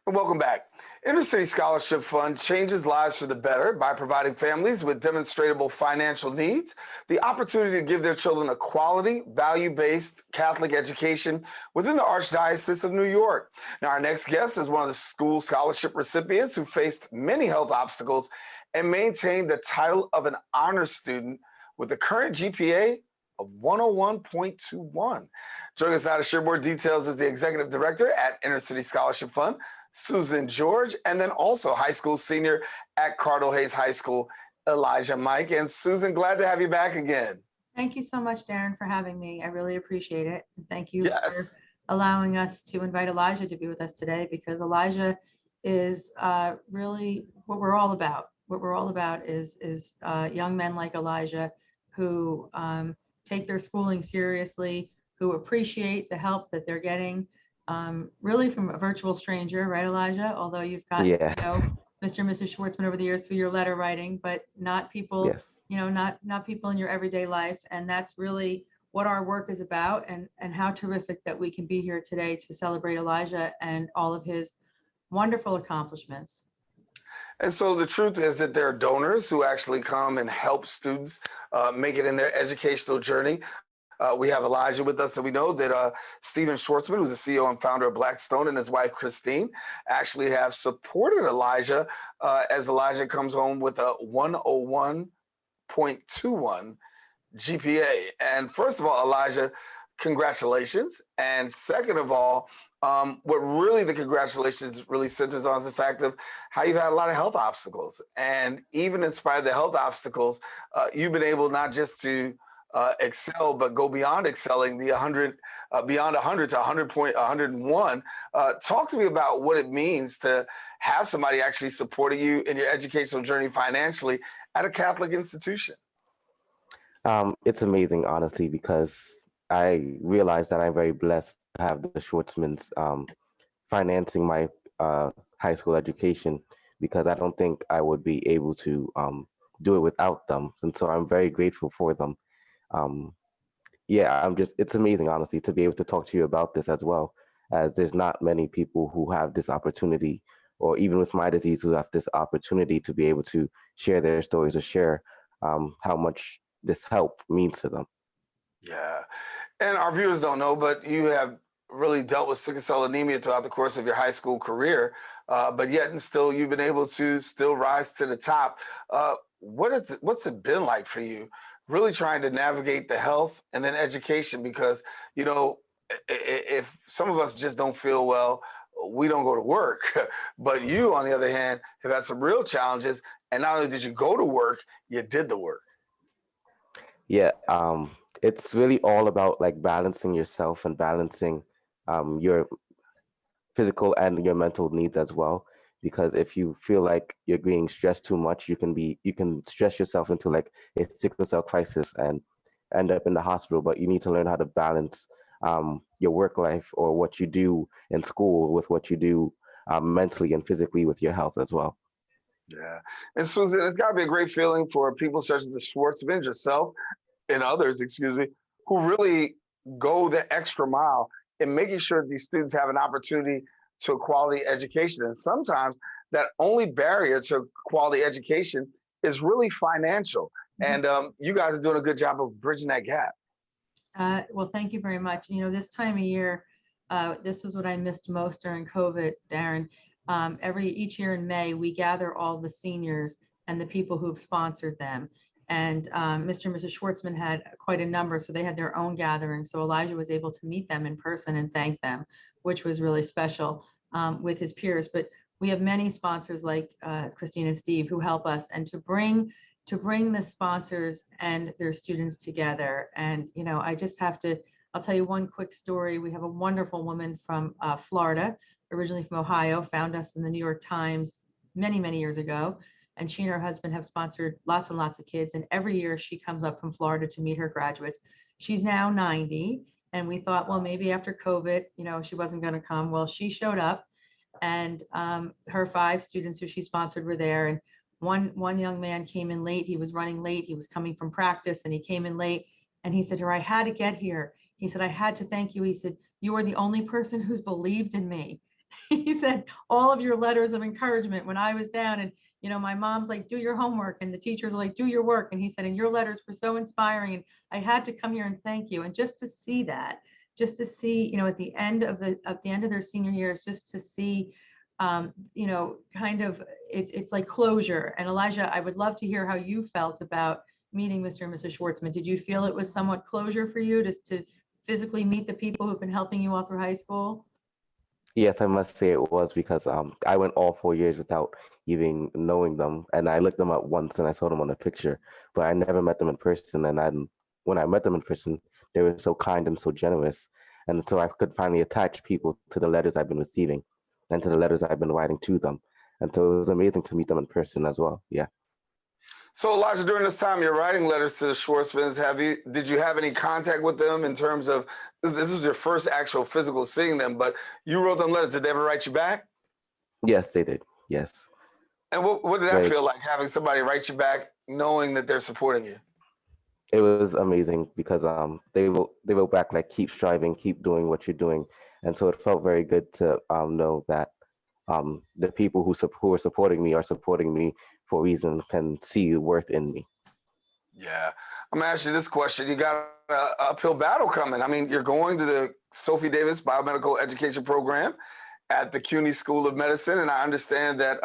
And welcome back. Inner-City Scholarship Fund changes lives for the better by providing families with demonstrable financial needs the opportunity to give their children a quality, value-based Catholic education within the Archdiocese of New York. Now, our next guest is one of the school scholarship recipients who faced many health obstacles and maintained the title of an honor student with a current GPA of 101.21. Joining us now to share more details is the Executive Director at Inner-City Scholarship Fund, Susan George, and then also high school senior at Cardinal Hayes High School, Elijah Mike. And Susan, glad to have you back again. Thank you so much, Darren, for having me. I really appreciate it. And thank you for Yes. allowing us to invite Elijah to be with us today, because Elijah is really what we're all about. What we're all about is young men like Elijah who take their schooling seriously, who appreciate the help that they're getting, really from a virtual stranger, right, Elijah? Although you've gotten Yeah. to know Mr. and Mrs. Schwartzman over the years through your letter writing, but not people, Yes. not people in your everyday life. And that's really what our work is about, and how terrific that we can be here today to celebrate Elijah and all of his wonderful accomplishments. And so the truth is that there are donors who actually come and help students make it in their educational journey. We have Elijah with us, and we know that Stephen Schwartzman, who's the CEO and founder of Blackstone, and his wife, Christine, actually have supported Elijah as Elijah comes home with a 101.21 GPA. And first of all, Elijah, congratulations. And second of all, what really the congratulations really centers on is the fact of how you've had a lot of health obstacles. And even in spite of the health obstacles, you've been able not just to excel, but go beyond excelling the 100, beyond 100 to 101. Talk to me about what it means to have somebody actually supporting you in your educational journey financially at a Catholic institution. It's amazing, honestly, because I realize that I'm very blessed to have the Schwartzmans financing my high school education, because I don't think I would be able to do it without them. And so I'm very grateful for them. Yeah, it's amazing, honestly, to be able to talk to you about this as well, as there's not many people who have this opportunity, or even with my disease, who have this opportunity to be able to share their stories or share how much this help means to them. Yeah. And our viewers don't know, but you have really dealt with sickle cell anemia throughout the course of your high school career, but yet and still you've been able to still rise to the top. What's it been like for you really trying to navigate the health and then education? Because, if some of us just don't feel well, we don't go to work. But you, on the other hand, have had some real challenges. And not only did you go to work, you did the work. Yeah, it's really all about like balancing yourself and balancing your physical and your mental needs as well. Because if you feel like you're being stressed too much, you can stress yourself into like a sickle cell crisis and end up in the hospital. But you need to learn how to balance your work life or what you do in school with what you do mentally and physically with your health as well. Yeah. And Susan, it's got to be a great feeling for people such as the Schwartzmans, yourself, and others, excuse me, who really go the extra mile in making sure these students have an opportunity to a quality education. And sometimes that only barrier to quality education is really financial. And you guys are doing a good job of bridging that gap. Well, thank you very much. This time of year, this was what I missed most during COVID, Darren. Each year in May, we gather all the seniors and the people who've sponsored them. And Mr. and Mrs. Schwartzman had quite a number, so they had their own gathering. So Elijah was able to meet them in person and thank them, which was really special with his peers. But we have many sponsors like Christine and Steve who help us, and to bring the sponsors and their students together. And I'll tell you one quick story. We have a wonderful woman from Florida, originally from Ohio, found us in the New York Times many years ago. And she and her husband have sponsored lots and lots of kids. And every year she comes up from Florida to meet her graduates. She's now 90. And we thought, well, maybe after COVID, she wasn't going to come. Well, she showed up, and her 5 students who she sponsored were there. And one young man came in late. He was running late. He was coming from practice, and he came in late. And he said to her, I had to get here. He said, I had to thank you. He said, you are the only person who's believed in me. he said, all of your letters of encouragement when I was down, and my mom's like, do your homework, and the teachers are like, do your work. And he said, and your letters were so inspiring, and I had to come here and thank you. And just to see that, just to see, at the end of their senior years, just to see, kind of, it's like closure. And Elijah, I would love to hear how you felt about meeting Mr. and Mrs. Schwartzman. Did you feel it was somewhat closure for you, just to physically meet the people who've been helping you all through high school? Yes, I must say it was because I went all 4 years without even knowing them, and I looked them up once and I saw them on a picture, but I never met them in person. And when I met them in person, they were so kind and so generous, and so I could finally attach people to the letters I've been receiving and to the letters I've been writing to them, and so it was amazing to meet them in person as well. Yeah. So Elijah, during this time, you're writing letters to the Schwartzmans. Did you have any contact with them in terms of, this was your first actual physical seeing them, but you wrote them letters. Did they ever write you back? Yes, they did. Yes. And what did that Very feel like, having somebody write you back, knowing that they're supporting you? It was amazing because they wrote back like, keep striving, keep doing what you're doing, and so it felt very good to know that the people who are supporting me are supporting me for a reason, can see the worth in me. Yeah, I'm gonna ask you this question. You got an uphill battle coming. I mean, you're going to the Sophie Davis Biomedical Education Program at the CUNY School of Medicine, and I understand that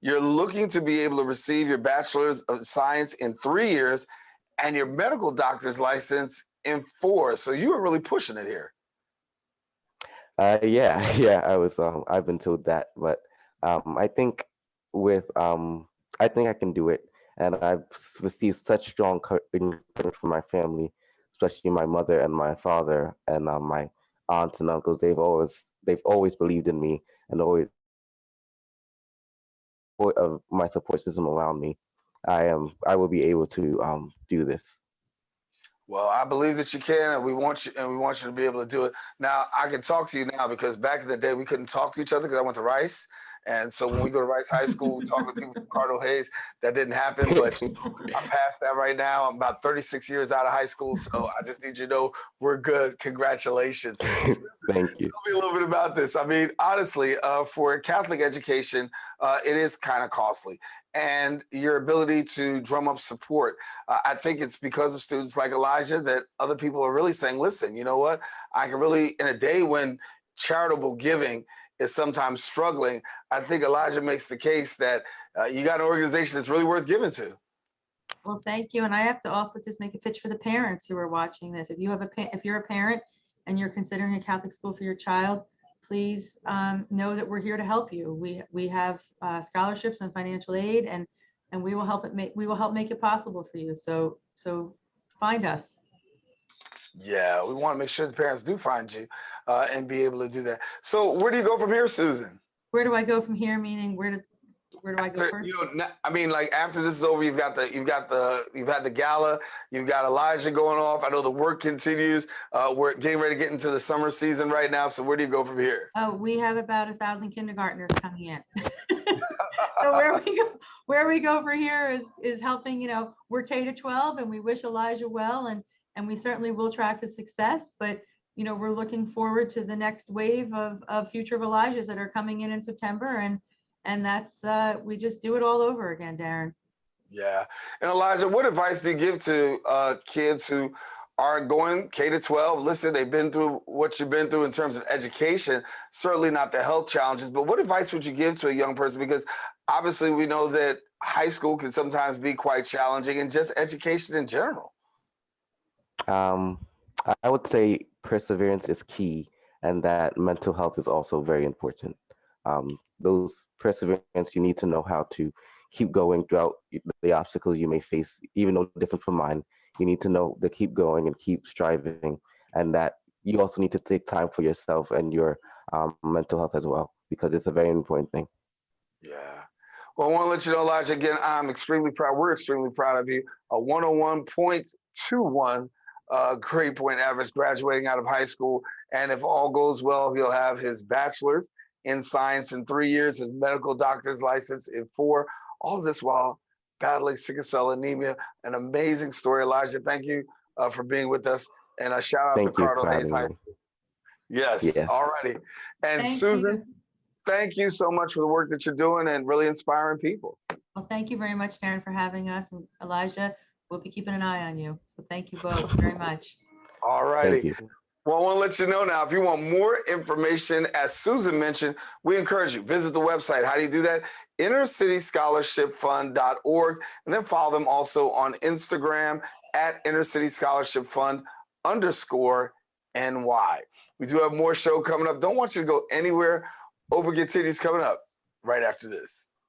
you're looking to be able to receive your Bachelor's of Science in 3 years and your medical doctor's license in 4. So you were really pushing it here. Yeah, yeah, I've been told that, but I think with I think I can do it, and I've received such strong encouragement from my family, especially my mother and my father and my aunts and uncles. They've always believed in me, and always part of my support system around me. I will be able to do this. Well, I believe that you can, and we want you to be able to do it. Now, I can talk to you now because back in the day we couldn't talk to each other because I went to Rice, and so when we go to Rice High School, talking to people from Cardinal Hayes, that didn't happen. But I'm past that right now. I'm about 36 years out of high school, so I just need you to know we're good. Congratulations. So, Thank you. tell me a little bit about this. I mean, honestly, for Catholic education, it is kind of costly. And your ability to drum up support. I think it's because of students like Elijah that other people are really saying, listen, you know what? I can really, in a day when charitable giving is sometimes struggling, I think Elijah makes the case that you got an organization that's really worth giving to. Well, thank you. And I have to also just make a pitch for the parents who are watching this. If you're a parent and you're considering a Catholic school for your child, please know that we're here to help you. We have scholarships and financial aid, and we will help make it possible for you. So find us. Yeah, we want to make sure the parents do find you and be able to do that. So where do you go from here, Susan? Where do I go from here? Meaning where do I go first? I mean, like after this is over, you've had the gala, you've got Elijah going off. I know the work continues. We're getting ready to get into the summer season right now. So where do you go from here? Oh, we have about 1,000 kindergartners coming in. So where we go from here is helping. We're K-12, and we wish Elijah well, and we certainly will track his success. But we're looking forward to the next wave of future of Elijahs that are coming in September, and that's we just do it all over again, Daren. Yeah. And Elijah, what advice do you give to kids who are going K-12? Listen, they've been through what you've been through in terms of education, certainly not the health challenges, but what advice would you give to a young person? Because obviously we know that high school can sometimes be quite challenging, and just education in general. I would say perseverance is key, and that mental health is also very important. Those perseverance, you need to know how to keep going throughout the obstacles you may face, even though different from mine. You need to know to keep going and keep striving, and that you also need to take time for yourself and your mental health as well, because it's a very important thing. Yeah. Well, I want to let you know, Elijah, again, I'm extremely proud. We're extremely proud of you. A 101.21 grade point average graduating out of high school. And if all goes well, he'll have his bachelor's in science in 3 years, his medical doctor's license in 4. All of this while battling sickle cell anemia. An amazing story, Elijah. Thank you for being with us. And a shout out to Thank you Cardinal for Hayes having High me. School. Yes, Yes. all righty. And Thank Susan, you. Thank you so much for the work that you're doing and really inspiring people. Well, thank you very much, Darren, for having us. And Elijah, we'll be keeping an eye on you. So thank you both very much. All Thank righty. you. Well, I want to let you know now, if you want more information, as Susan mentioned, we encourage you, visit the website. How do you do that? InnerCityScholarshipFund.org, and then follow them also on Instagram at InnerCityScholarshipFund_NY. We do have more show coming up. Don't want you to go anywhere. Open continues coming up right after this.